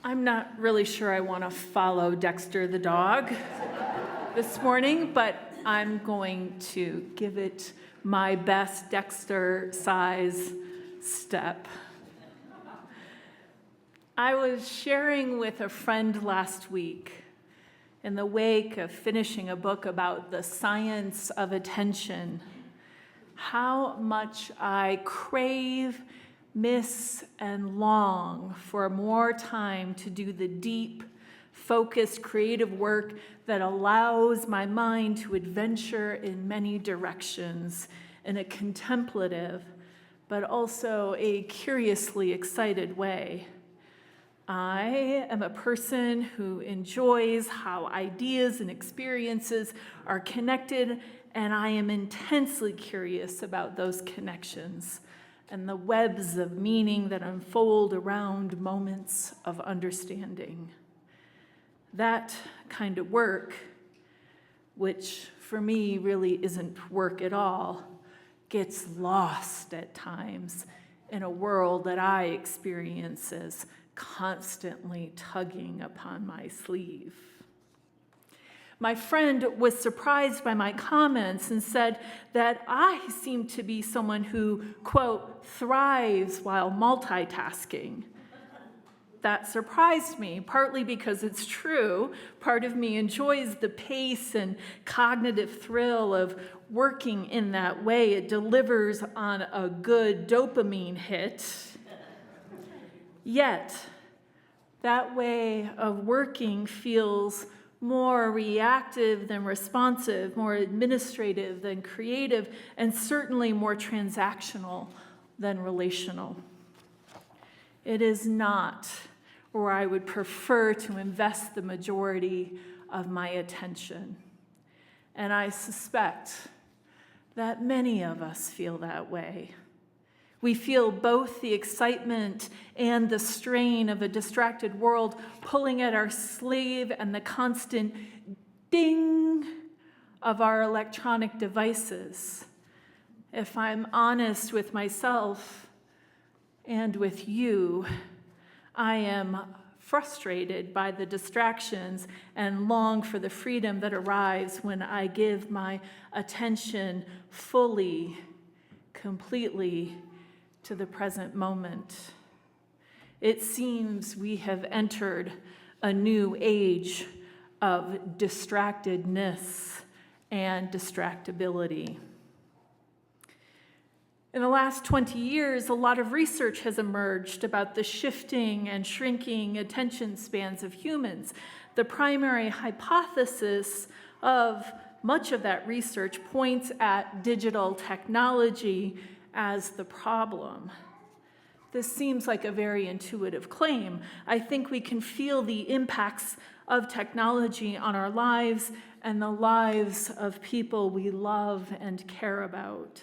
I'm not really sure I want to follow Dexter the dog this morning, but I'm going to give it my best Dexter size step. I was sharing with a friend last week in the wake of finishing a book about the science of attention, how much I crave, miss, and long for more time to do the deep, focused, creative work that allows my mind to adventure in many directions in a contemplative, but also a curiously excited way. I am a person who enjoys how ideas and experiences are connected, and I am intensely curious about those connections and the webs of meaning that unfold around moments of understanding. That kind of work, which for me really isn't work at all, gets lost at times in a world that I experience as constantly tugging upon my sleeve. My friend was surprised by my comments and said that I seem to be someone who, quote, thrives while multitasking. That surprised me, partly because it's true. Part of me enjoys the pace and cognitive thrill of working in that way. It delivers on a good dopamine hit. Yet, that way of working feels more reactive than responsive, more administrative than creative, and certainly more transactional than relational. It is not where I would prefer to invest the majority of my attention. And I suspect that many of us feel that way. We feel both the excitement and the strain of a distracted world pulling at our sleeve and the constant ding of our electronic devices. If I'm honest with myself and with you, I am frustrated by the distractions and long for the freedom that arrives when I give my attention fully, completely, to the present moment. It seems we have entered a new age of distractedness and distractibility. In the last 20 years, a lot of research has emerged about the shifting and shrinking attention spans of humans. The primary hypothesis of much of that research points at digital technology as the problem. This seems like a very intuitive claim. I think we can feel the impacts of technology on our lives and the lives of people we love and care about.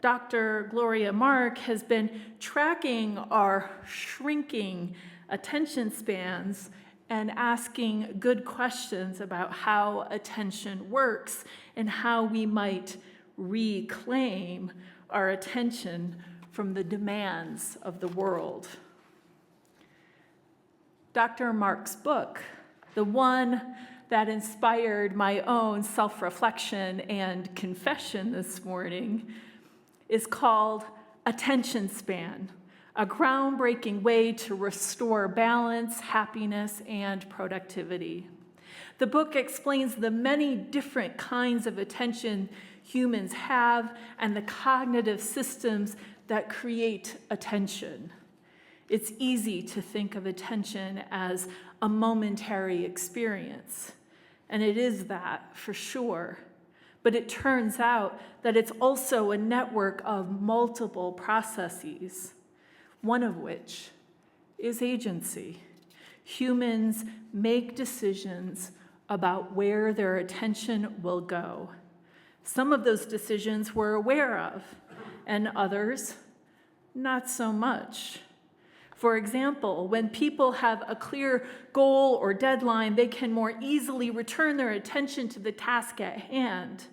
Dr. Gloria Mark has been tracking our shrinking attention spans and asking good questions about how attention works and how we might reclaim our attention from the demands of the world. Dr. Mark's book, the one that inspired my own self-reflection and confession this morning, is called Attention Span, a groundbreaking way to restore balance, happiness, and productivity. The book explains the many different kinds of attention humans have and the cognitive systems that create attention. It's easy to think of attention as a momentary experience, and it is that for sure. But it turns out that it's also a network of multiple processes, one of which is agency. Humans make decisions about where their attention will go. Some of those decisions we're aware of, and others, not so much. For example, when people have a clear goal or deadline, they can more easily return their attention to the task at hand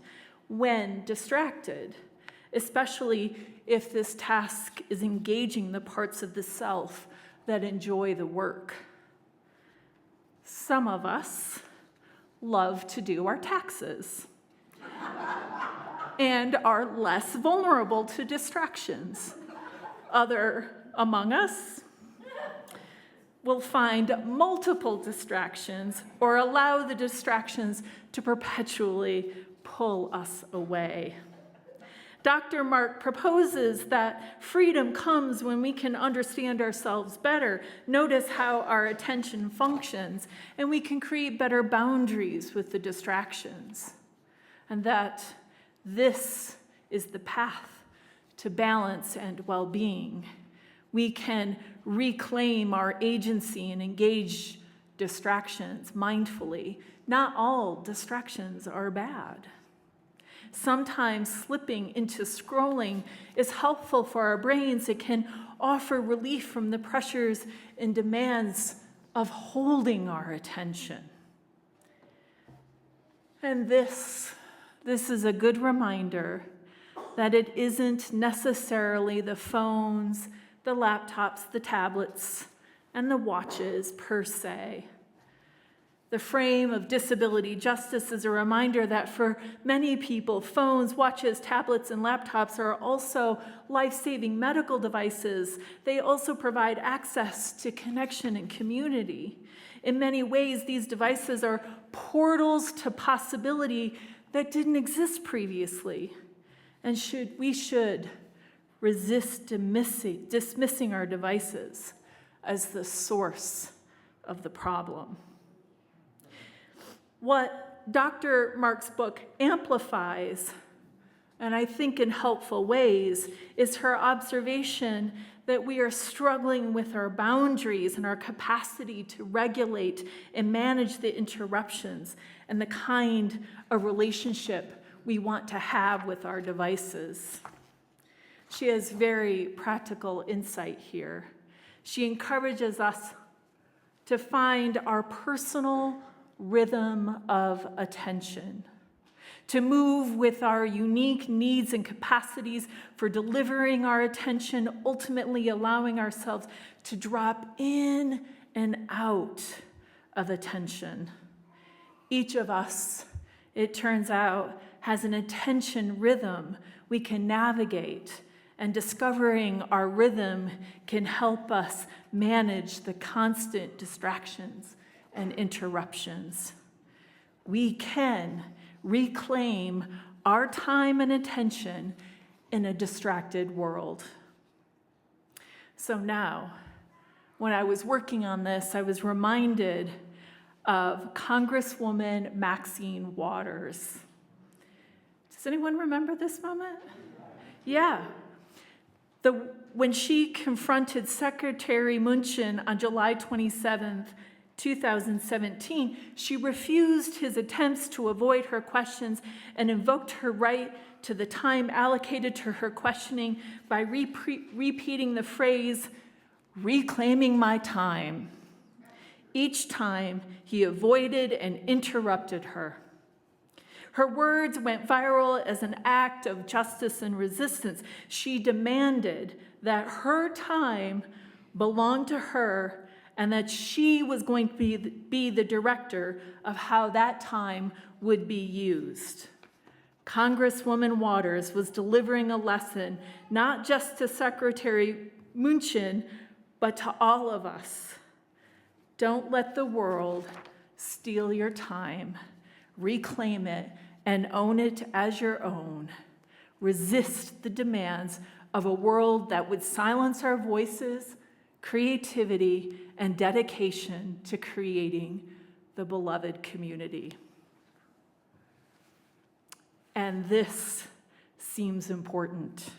when distracted, especially if this task is engaging the parts of the self that enjoy the work. Some of us love to do our taxes and are less vulnerable to distractions. Other among us will find multiple distractions or allow the distractions to perpetually pull us away. Dr. Mark proposes that freedom comes when we can understand ourselves better, notice how our attention functions, and we can create better boundaries with the distractions. And that this is the path to balance and well-being. We can reclaim our agency and engage distractions mindfully. Not all distractions are bad. Sometimes slipping into scrolling is helpful for our brains. It can offer relief from the pressures and demands of holding our attention. And this is a good reminder that it isn't necessarily the phones, the laptops, the tablets, and the watches per se. The frame of disability justice is a reminder that for many people, phones, watches, tablets, and laptops are also life-saving medical devices. They also provide access to connection and community. In many ways, these devices are portals to possibility that didn't exist previously. And we should resist dismissing our devices as the source of the problem. What Dr. Mark's book amplifies, and I think in helpful ways, is her observation that we are struggling with our boundaries and our capacity to regulate and manage the interruptions and the kind of relationship we want to have with our devices. She has very practical insight here. She encourages us to find our personal rhythm of attention, to move with our unique needs and capacities for delivering our attention, ultimately allowing ourselves to drop in and out of attention. Each of us, it turns out, has an attention rhythm we can navigate, and discovering our rhythm can help us manage the constant distractions and interruptions. We can reclaim our time and attention in a distracted world. So now, when I was working on this, I was reminded of Congresswoman Maxine Waters. Does anyone remember this moment? Yeah. When she confronted Secretary Mnuchin on July 27th, 2017, she refused his attempts to avoid her questions and invoked her right to the time allocated to her questioning by repeating the phrase, "reclaiming my time." Each time, he avoided and interrupted her. Her words went viral as an act of justice and resistance. She demanded that her time belonged to her and that she was going to be the director of how that time would be used. Congresswoman Waters was delivering a lesson, not just to Secretary Mnuchin, but to all of us. Don't let the world steal your time. Reclaim it and own it as your own. Resist the demands of a world that would silence our voices, creativity, and dedication to creating the beloved community. And this seems important.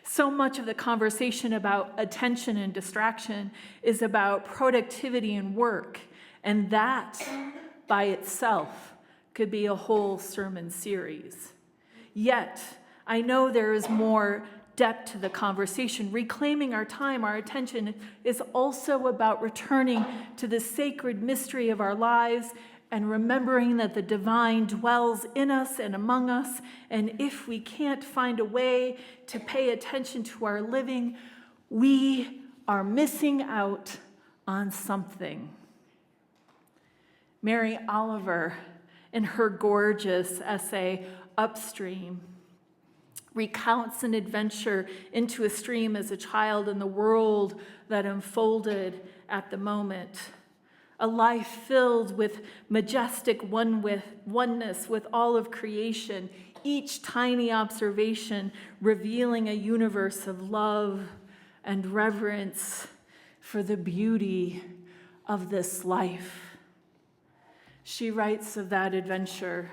So much of the conversation about attention and distraction is about productivity and work, and that by itself could be a whole sermon series. Yet, I know there is more depth to the conversation. Reclaiming our time, our attention, is also about returning to the sacred mystery of our lives and remembering that the divine dwells in us and among us. And if we can't find a way to pay attention to our living, we are missing out on something. Mary Oliver, in her gorgeous essay, Upstream, recounts an adventure into a stream as a child in the world that unfolded at the moment. A life filled with majestic oneness with all of creation, each tiny observation revealing a universe of love and reverence for the beauty of this life. She writes of that adventure.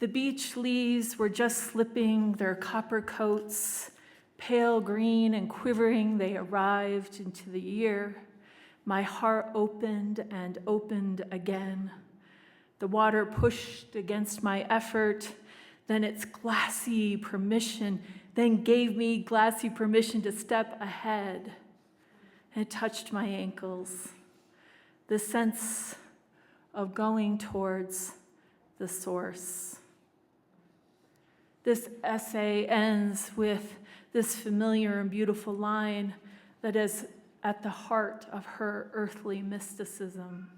The beech leaves were just slipping their copper coats, pale green and quivering they arrived into the year. My heart opened and opened again. The water pushed against my effort, then gave me glassy permission to step ahead. It touched my ankles. The sense of going towards the source. This essay ends with this familiar and beautiful line that is at the heart of her earthly mysticism.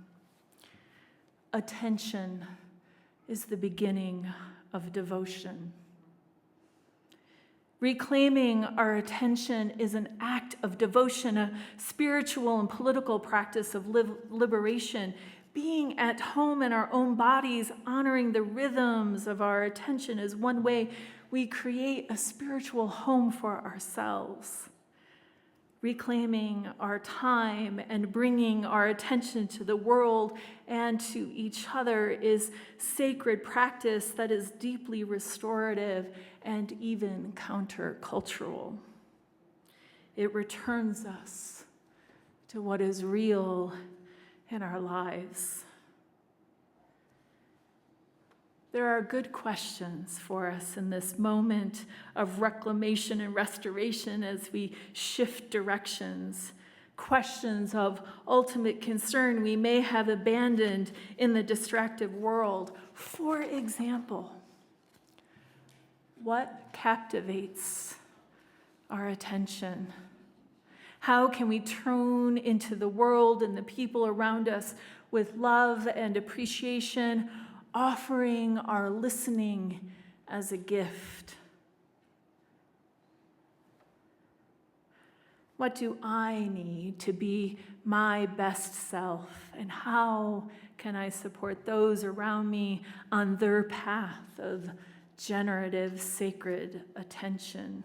Attention is the beginning of devotion. Reclaiming our attention is an act of devotion, a spiritual and political practice of liberation. Being at home in our own bodies, honoring the rhythms of our attention is one way we create a spiritual home for ourselves. Reclaiming our time and bringing our attention to the world and to each other is sacred practice that is deeply restorative and even countercultural. It returns us to what is real in our lives. There are good questions for us in this moment of reclamation and restoration as we shift directions. Questions of ultimate concern we may have abandoned in the distracted world. For example, what captivates our attention? How can we tune into the world and the people around us with love and appreciation, offering our listening as a gift? What do I need to be my best self, and how can I support those around me on their path of generative, sacred attention?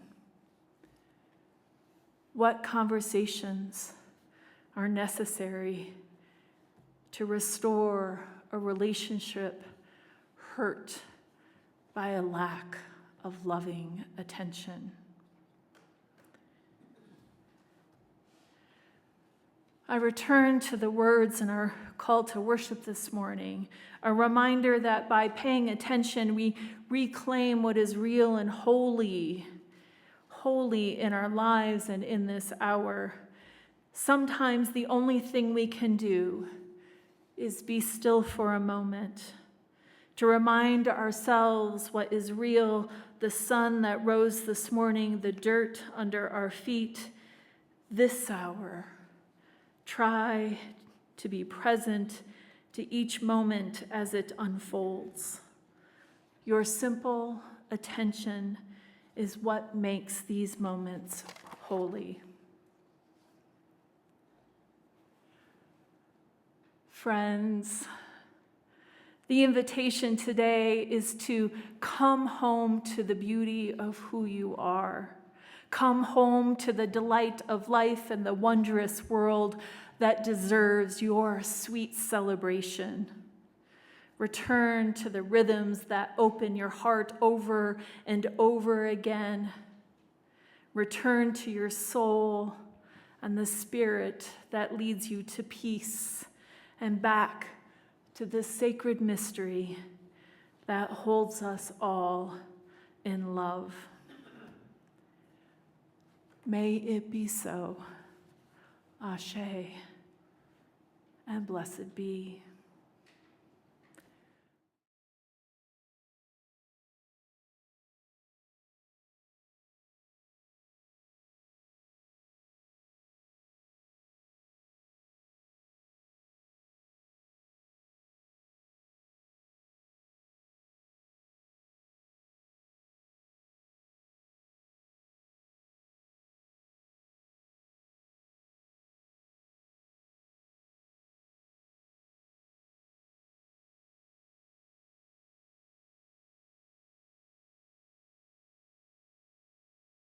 What conversations are necessary to restore a relationship hurt by a lack of loving attention? I return to the words in our call to worship this morning, a reminder that by paying attention, we reclaim what is real and holy in our lives and in this hour. Sometimes the only thing we can do is be still for a moment, to remind ourselves what is real, the sun that rose this morning, the dirt under our feet. This hour, try to be present to each moment as it unfolds. Your simple attention is what makes these moments holy. Friends, the invitation today is to come home to the beauty of who you are. Come home to the delight of life and the wondrous world that deserves your sweet celebration. Return to the rhythms that open your heart over and over again. Return to your soul and the spirit that leads you to peace and back to the sacred mystery that holds us all in love. May it be so. Ashe, and blessed be.